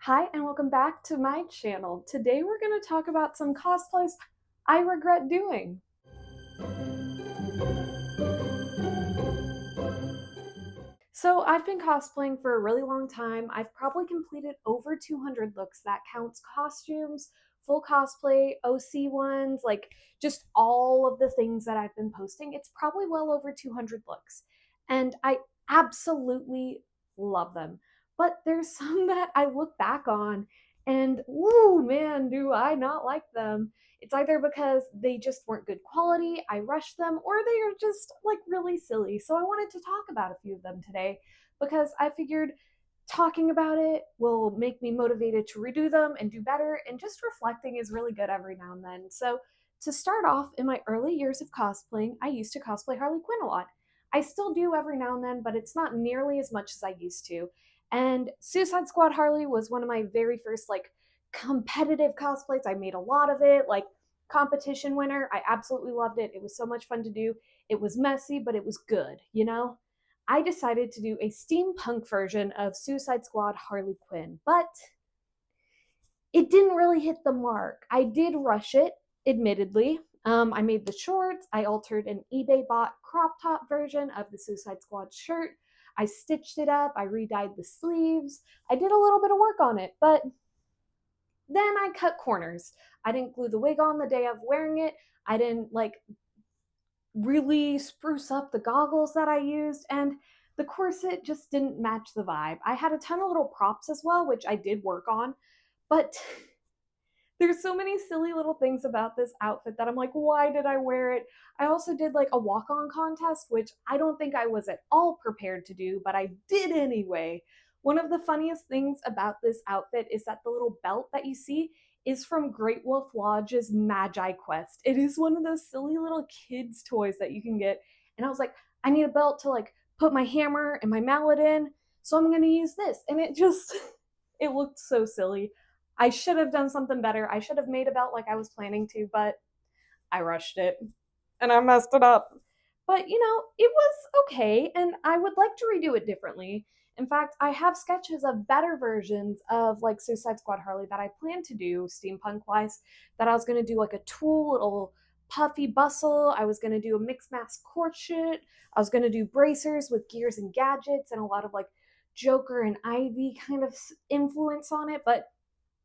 Hi, and welcome back to my channel. Today we're going to talk about some cosplays I regret doing. So I've been cosplaying for a really long time. I've probably completed over 200 looks. That counts costumes, full cosplay, OC ones, like just all of the things that I've been posting. It's probably well over 200 looks. And I absolutely love them. But there's some that I look back on and, woo, man, do I not like them. It's either because they just weren't good quality, I rushed them, or they are just like really silly. So I wanted to talk about a few of them today because I figured talking about it will make me motivated to redo them and do better, and just reflecting is really good every now and then. So to start off, in my early years of cosplaying, I used to cosplay Harley Quinn a lot. I still do every now and then, but it's not nearly as much as I used to. And Suicide Squad Harley was one of my very first like competitive cosplays. I made a lot of it, like competition winner. I absolutely loved it. It was so much fun to do. It was messy, but it was good, you know? I decided to do a steampunk version of Suicide Squad Harley Quinn, but it didn't really hit the mark. I did rush it, admittedly. I made the shorts, I altered an eBay bought crop top version of the Suicide Squad shirt. I stitched it up, I re-dyed the sleeves. I did a little bit of work on it, but then I cut corners. I didn't glue the wig on the day of wearing it. I didn't like really spruce up the goggles that I used, and the corset just didn't match the vibe. I had a ton of little props as well, which I did work on, but there's so many silly little things about this outfit that I'm like, why did I wear it? I also did like a walk on contest, which I don't think I was at all prepared to do, but I did anyway. One of the funniest things about this outfit is that the little belt that you see is from Great Wolf Lodge's Magi Quest. It is one of those silly little kids' toys that you can get. And I was like, I need a belt to like put my hammer and my mallet in, so I'm gonna use this. And it just, it looked so silly. I should have done something better. I should have made a belt like I was planning to, but I rushed it and I messed it up. But you know, it was okay, and I would like to redo it differently. In fact, I have sketches of better versions of like Suicide Squad Harley that I plan to do steampunk wise. That I was gonna do like a tulle, little puffy bustle. I was gonna do a mixed mask courtship. I was gonna do bracers with gears and gadgets and a lot of like Joker and Ivy kind of influence on it, but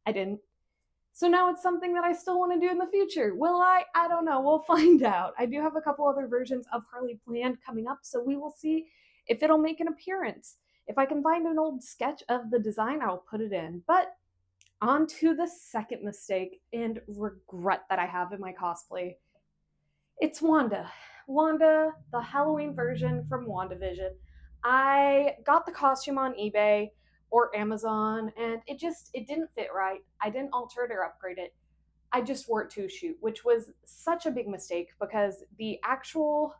I didn't. So now it's something that I still want to do in the future. Will I? I don't know. We'll find out. I do have a couple other versions of Harley planned coming up, so we will see if it'll make an appearance. If I can find an old sketch of the design, I'll put it in. But on to the second mistake and regret that I have in my cosplay. It's Wanda. Wanda, the Halloween version from WandaVision. I got the costume on eBay or Amazon, and it didn't fit right. I didn't alter it or upgrade it. I just wore it to a shoot, which was such a big mistake because the actual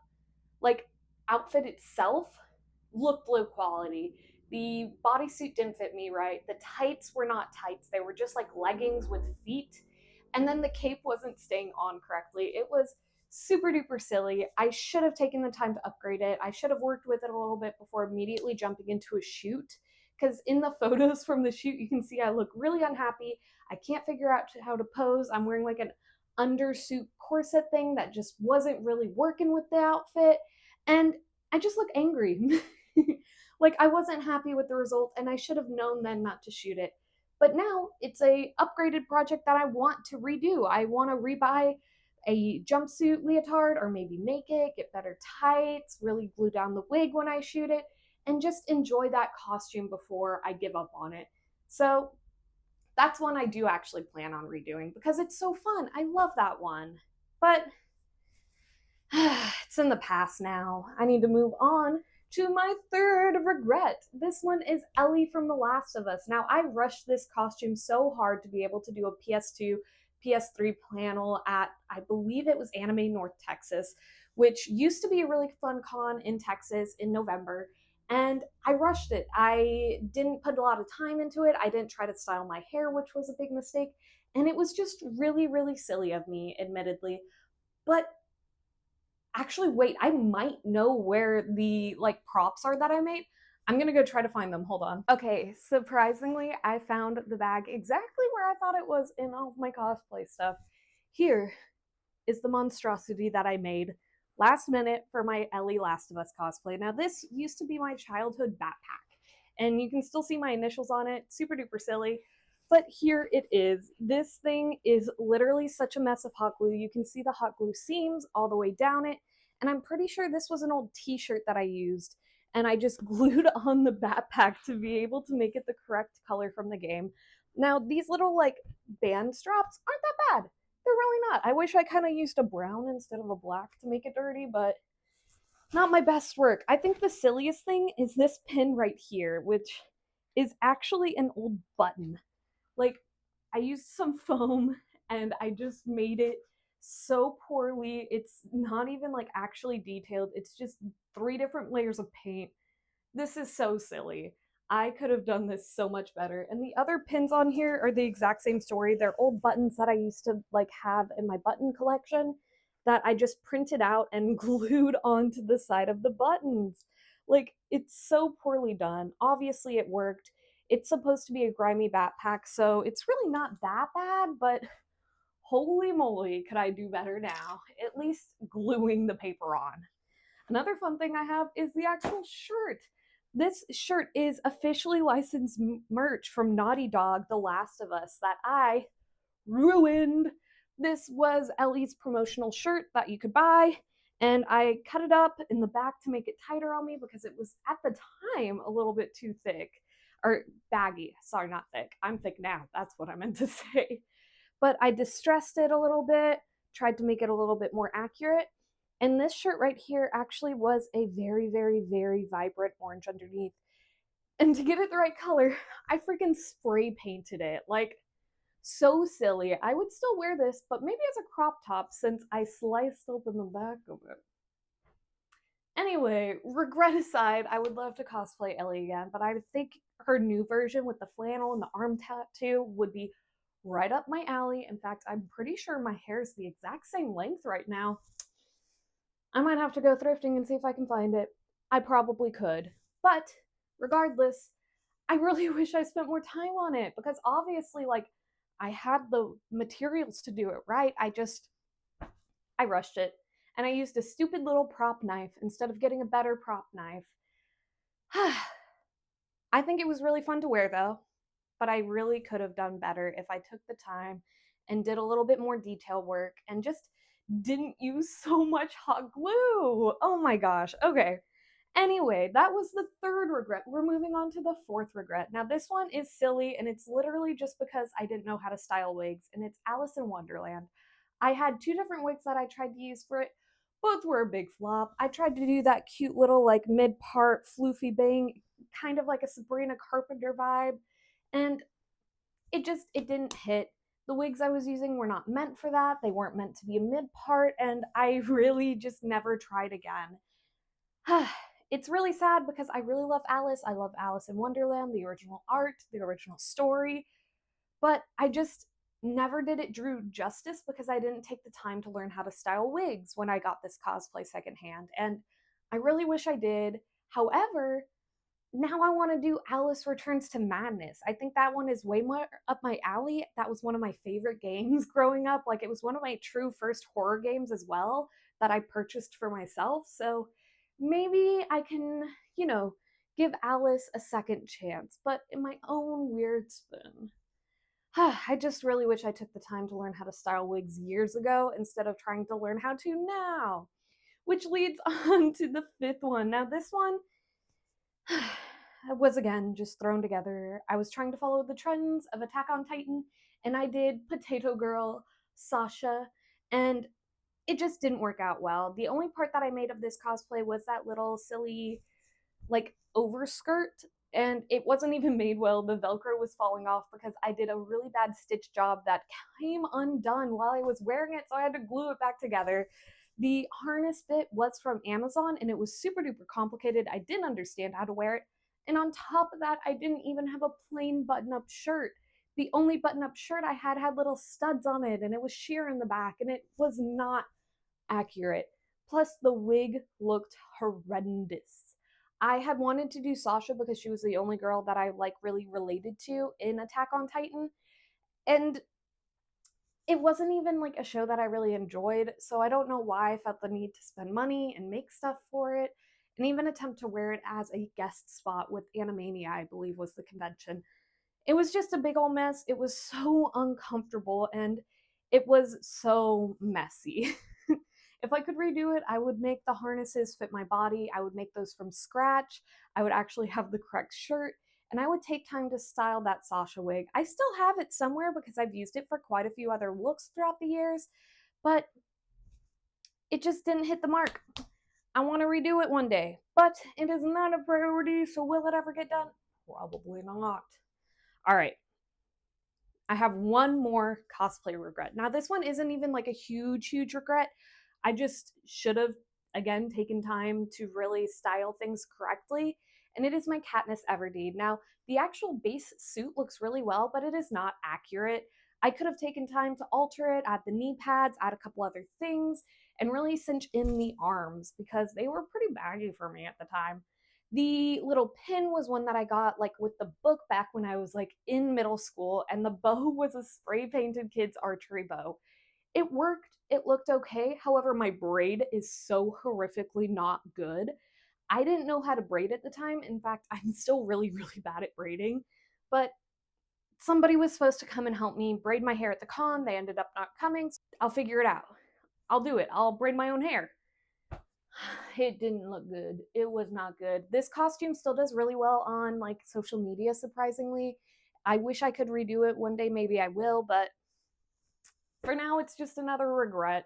like outfit itself looked low quality. The bodysuit didn't fit me right. The tights were not tights. They were just like leggings with feet. And then the cape wasn't staying on correctly. It was super duper silly. I should have taken the time to upgrade it. I should have worked with it a little bit before immediately jumping into a shoot. Because in the photos from the shoot, you can see I look really unhappy. I can't figure out how to pose. I'm wearing like an undersuit corset thing that just wasn't really working with the outfit. And I just look angry. Like I wasn't happy with the result, and I should have known then not to shoot it. But now it's a upgraded project that I want to redo. I want to rebuy a jumpsuit leotard, or maybe make it, get better tights, really glue down the wig when I shoot it, and just enjoy that costume before I give up on it. So that's one I do actually plan on redoing because it's so fun. I love that one. But it's in the past now. I need to move on to my third regret. This one is Ellie from The Last of Us. Now, I rushed this costume so hard to be able to do a PS2, PS3 panel at, I believe it was Anime North Texas, which used to be a really fun con in Texas in November. And I rushed it. I didn't put a lot of time into it. I didn't try to style my hair, which was a big mistake. And it was just really, really silly of me, admittedly. But actually, wait, I might know where the like props are that I made. I'm gonna go try to find them. Hold on. Okay, surprisingly, I found the bag exactly where I thought it was in all of my cosplay stuff. Here is the monstrosity that I made last minute for my Ellie Last of Us cosplay. Now, this used to be my childhood backpack, and you can still see my initials on it. Super duper silly. But here it is. This thing is literally such a mess of hot glue. You can see the hot glue seams all the way down it. And I'm pretty sure this was an old t shirt that I used. And I just glued on the backpack to be able to make it the correct color from the game. Now, these little like band straps aren't that bad. They're really not. I wish I kind of used a brown instead of a black to make it dirty, but not my best work. I think the silliest thing is this pin right here, which is actually an old button. Like, I used some foam and I just made it so poorly. It's not even like actually detailed, it's just three different layers of paint. This is so silly. I could have done this so much better. And the other pins on here are the exact same story. They're old buttons that I used to like have in my button collection that I just printed out and glued onto the side of the buttons. Like, it's so poorly done. Obviously it worked. It's supposed to be a grimy backpack, so it's really not that bad, but holy moly, could I do better now? At least gluing the paper on. Another fun thing I have is the actual shirt. This shirt is officially licensed merch from Naughty Dog, The Last of Us, that I ruined. This was Ellie's promotional shirt that you could buy, and I cut it up in the back to make it tighter on me because it was at the time a little bit too thick. Or baggy. Sorry, not thick. I'm thick now. That's what I meant to say. But I distressed it a little bit, tried to make it a little bit more accurate. And this shirt right here actually was a very, very, very vibrant orange underneath. And to get it the right color, I freaking spray painted it. Like, so silly. I would still wear this, but maybe as a crop top since I sliced open the back of it. Anyway, regret aside, I would love to cosplay Ellie again, but I think her new version with the flannel and the arm tattoo would be right up my alley. In fact, I'm pretty sure my hair is the exact same length right now. I might have to go thrifting and see if I can find it. I probably could. But regardless, I really wish I spent more time on it because obviously, like, I had the materials to do it right. I rushed it. And I used a stupid little prop knife instead of getting a better prop knife. I think it was really fun to wear though, but I really could have done better if I took the time and did a little bit more detail work and just didn't use so much hot glue. Oh my gosh. Okay. Anyway, that was the third regret. We're moving on to the fourth regret. Now, this one is silly, and it's literally just because I didn't know how to style wigs, and it's Alice in Wonderland. I had two different wigs that I tried to use for it. Both were a big flop. I tried to do that cute little, like, mid-part floofy bang, kind of like a Sabrina Carpenter vibe, and it didn't hit. The wigs I was using were not meant for that. They weren't meant to be a mid-part, and I really just never tried again. It's really sad because I really love Alice. I love Alice in Wonderland, the original art, the original story, but I just never did it Drew justice because I didn't take the time to learn how to style wigs when I got this cosplay secondhand. And I really wish I did. However, now I want to do Alice Returns to Madness. I think that one is way more up my alley. That was one of my favorite games growing up. Like, it was one of my true first horror games as well that I purchased for myself. So maybe I can, give Alice a second chance, but in my own weird spin. I just really wish I took the time to learn how to style wigs years ago instead of trying to learn how to now. Which leads on to the fifth one. Now, this one was again just thrown together. I was trying to follow the trends of Attack on Titan, and I did Potato Girl, Sasha, and it just didn't work out well. The only part that I made of this cosplay was that little silly, like, overskirt, and it wasn't even made well. The Velcro was falling off because I did a really bad stitch job that came undone while I was wearing it, so I had to glue it back together. The harness bit was from Amazon and it was super duper complicated. I didn't understand how to wear it. And on top of that, I didn't even have a plain button up shirt. The only button up shirt I had little studs on it and it was sheer in the back and it was not accurate. Plus, the wig looked horrendous. I had wanted to do Sasha because she was the only girl that I like really related to in Attack on Titan. And it wasn't even like a show that I really enjoyed, so I don't know why I felt the need to spend money and make stuff for it, and even attempt to wear it as a guest spot with Animania, I believe was the convention. It was just a big old mess. It was so uncomfortable and it was so messy. If I could redo it, I would make the harnesses fit my body. I would make those from scratch. I would actually have the correct shirt. And I would take time to style that Sasha wig. I still have it somewhere because I've used it for quite a few other looks throughout the years, but it just didn't hit the mark. I want to redo it one day, but it is not a priority, so will it ever get done? Probably not. All right, I have one more cosplay regret. Now, this one isn't even like a huge regret. I just should have, again, taken time to really style things correctly. And it is my Katniss Everdeen. Now, the actual base suit looks really well, but it is not accurate. I could have taken time to alter it, add the knee pads, add a couple other things, and really cinch in the arms because they were pretty baggy for me at the time. The little pin was one that I got like with the book back when I was like in middle school, and the bow was a spray painted kid's archery bow. It worked, it looked okay. However, my braid is so horrifically not good. I didn't know how to braid at the time. In fact, I'm still really bad at braiding. But somebody was supposed to come and help me braid my hair at the con. They ended up not coming. So I'll figure it out. I'll do it. I'll braid my own hair. It didn't look good. It was not good. This costume still does really well on like social media, surprisingly. I wish I could redo it one day. Maybe I will, but for now, it's just another regret.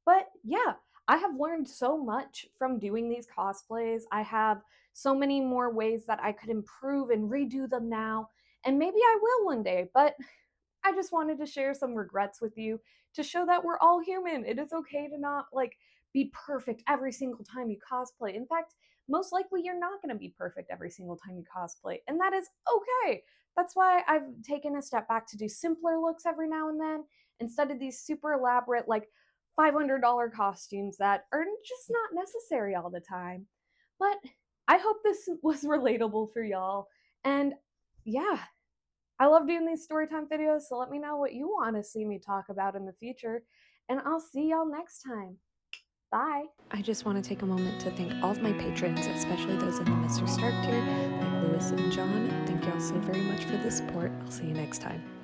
But yeah, I have learned so much from doing these cosplays. I have so many more ways that I could improve and redo them now. And maybe I will one day, but I just wanted to share some regrets with you to show that we're all human. It is okay to not like be perfect every single time you cosplay. In fact, most likely you're not going to be perfect every single time you cosplay, and that is okay. That's why I've taken a step back to do simpler looks every now and then instead of these super elaborate like $500 costumes that are just not necessary all the time. But I hope this was relatable for y'all. And yeah, I love doing these storytime videos, so let me know what you want to see me talk about in the future, and I'll see y'all next time. Bye. I just want to take a moment to thank all of my patrons, especially those in the Mr. Stark tier, like Lewis and John. Thank y'all so very much for the support. I'll see you next time.